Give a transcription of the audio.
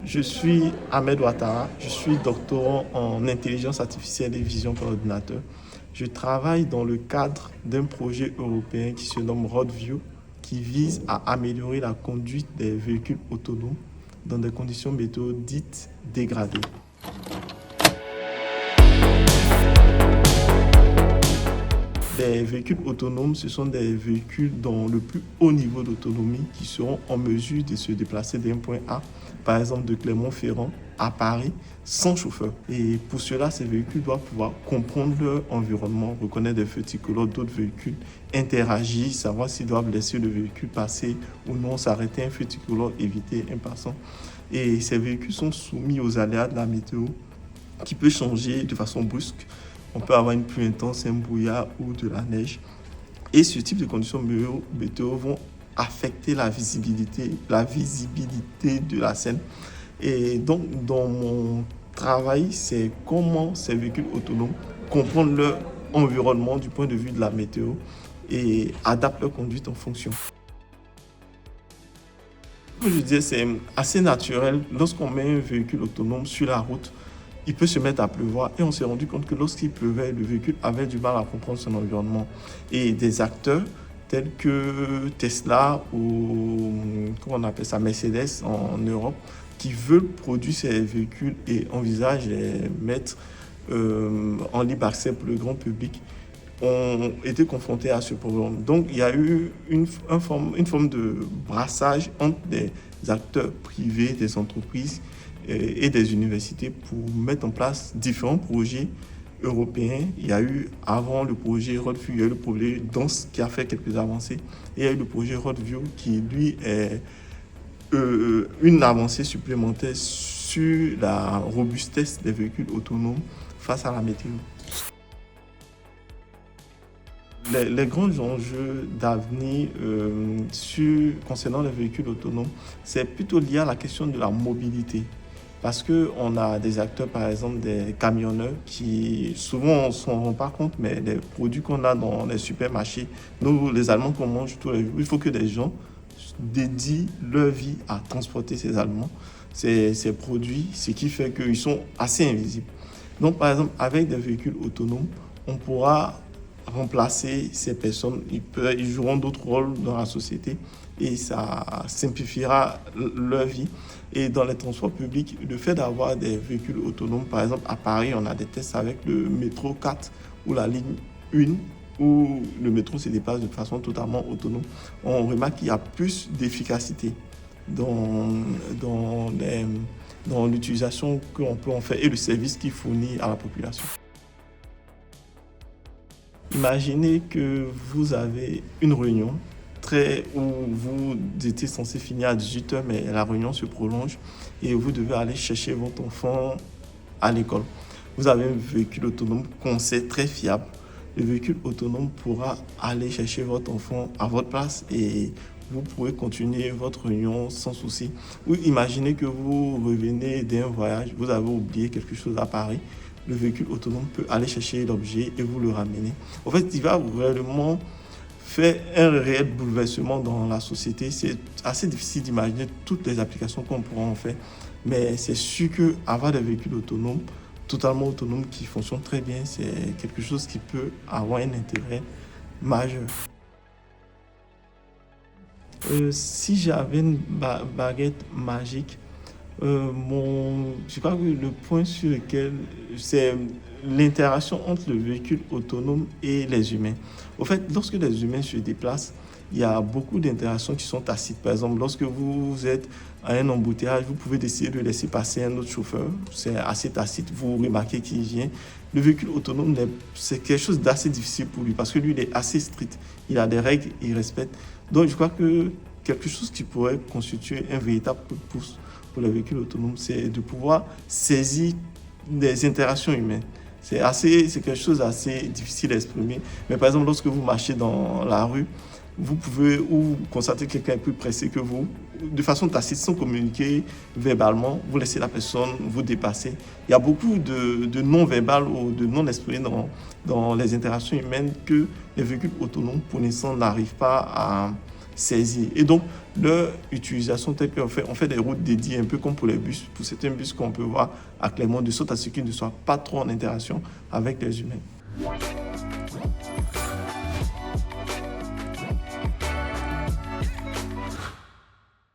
Je suis Ahmed Ouattara, je suis doctorant en intelligence artificielle et vision par ordinateur. Je travaille dans le cadre d'un projet européen qui se nomme RoadView, qui vise à améliorer la conduite des véhicules autonomes dans des conditions météo dites dégradées. Les véhicules autonomes, ce sont des véhicules dont le plus haut niveau d'autonomie qui seront en mesure de se déplacer d'un point A, par exemple de Clermont-Ferrand à Paris, sans chauffeur. Et pour cela, ces véhicules doivent pouvoir comprendre leur environnement, reconnaître des feux tricolores d'autres véhicules, interagir, savoir s'ils doivent laisser le véhicule passer ou non, s'arrêter un feu tricolore, éviter un passant. Et ces véhicules sont soumis aux aléas de la météo qui peut changer de façon brusque. On peut avoir une pluie intense, un brouillard ou de la neige. Et ce type de conditions météo vont affecter la visibilité de la scène. Et donc, dans mon travail, c'est comment ces véhicules autonomes comprennent leur environnement du point de vue de la météo et adaptent leur conduite en fonction. Comme je disais, c'est assez naturel. Lorsqu'on met un véhicule autonome sur la route, il peut se mettre à pleuvoir et on s'est rendu compte que lorsqu'il pleuvait, le véhicule avait du mal à comprendre son environnement. Et des acteurs tels que Tesla ou comment on appelle ça, Mercedes en Europe, qui veulent produire ces véhicules et envisagent les mettre en libre accès pour le grand public, ont été confrontés à ce problème. Donc il y a eu une forme de brassage entre des acteurs privés, des entreprises et des universités pour mettre en place différents projets européens. Il y a eu avant le projet RoadView, il y a eu le projet DANCE qui a fait quelques avancées et il y a eu le projet RoadView qui lui est une avancée supplémentaire sur la robustesse des véhicules autonomes face à la météo. Les grands enjeux d'avenir concernant les véhicules autonomes, c'est plutôt lié à la question de la mobilité. Parce qu'on a des acteurs, par exemple, des camionneurs qui, souvent, on ne s'en rend pas compte, mais les produits qu'on a dans les supermarchés, nous, les Allemands qu'on mange tous les jours, il faut que des gens dédient leur vie à transporter ces aliments, ces produits, ce qui fait qu'ils sont assez invisibles. Donc, par exemple, avec des véhicules autonomes, on pourra remplacer ces personnes. Ils joueront d'autres rôles dans la société et ça simplifiera leur vie. Et dans les transports publics, le fait d'avoir des véhicules autonomes, par exemple à Paris, on a des tests avec le métro 4 ou la ligne 1 où le métro se déplace de façon totalement autonome. On remarque qu'il y a plus d'efficacité dans l'utilisation qu'on peut en faire et le service qu'il fournit à la population. Imaginez que vous avez une réunion où vous étiez censé finir à 18h, mais la réunion se prolonge et vous devez aller chercher votre enfant à l'école. Vous avez un véhicule autonome qu'on sait très fiable. Le véhicule autonome pourra aller chercher votre enfant à votre place et vous pourrez continuer votre réunion sans souci. Ou imaginez que vous revenez d'un voyage, vous avez oublié quelque chose à Paris. Le véhicule autonome peut aller chercher l'objet et vous le ramener. En fait, il va réellement faire un réel bouleversement dans la société. C'est assez difficile d'imaginer toutes les applications qu'on pourra en faire, mais c'est sûr qu'avoir des véhicules autonomes, totalement autonomes, qui fonctionnent très bien, c'est quelque chose qui peut avoir un intérêt majeur. Si j'avais une baguette magique, je crois que le point sur lequel c'est l'interaction entre le véhicule autonome et les humains. Au fait, lorsque les humains se déplacent, il y a beaucoup d'interactions qui sont tacites. Par exemple, lorsque vous êtes à un embouteillage, vous pouvez décider de laisser passer un autre chauffeur. C'est assez tacite, vous remarquez qu'il vient. Le véhicule autonome, c'est quelque chose d'assez difficile pour lui parce que lui, il est assez strict. Il a des règles, il respecte. Donc, je crois que quelque chose qui pourrait constituer un véritable coup de pouce pour les véhicules autonomes, c'est de pouvoir saisir des interactions humaines. C'est quelque chose d'assez difficile à exprimer. Mais par exemple, lorsque vous marchez dans la rue, vous pouvez ou constater que quelqu'un est plus pressé que vous, de façon tacite, sans communiquer verbalement, vous laissez la personne vous dépasser. Il y a beaucoup de non-verbal ou de non-exprimé dans les interactions humaines que les véhicules autonomes, pour l'instant, n'arrivent pas à saisir. Et donc, leur utilisation telle qu'on fait des routes dédiées, un peu comme pour les bus, pour certains bus qu'on peut voir à Clermont, de sorte à ce qu'ils ne soient pas trop en interaction avec les humains.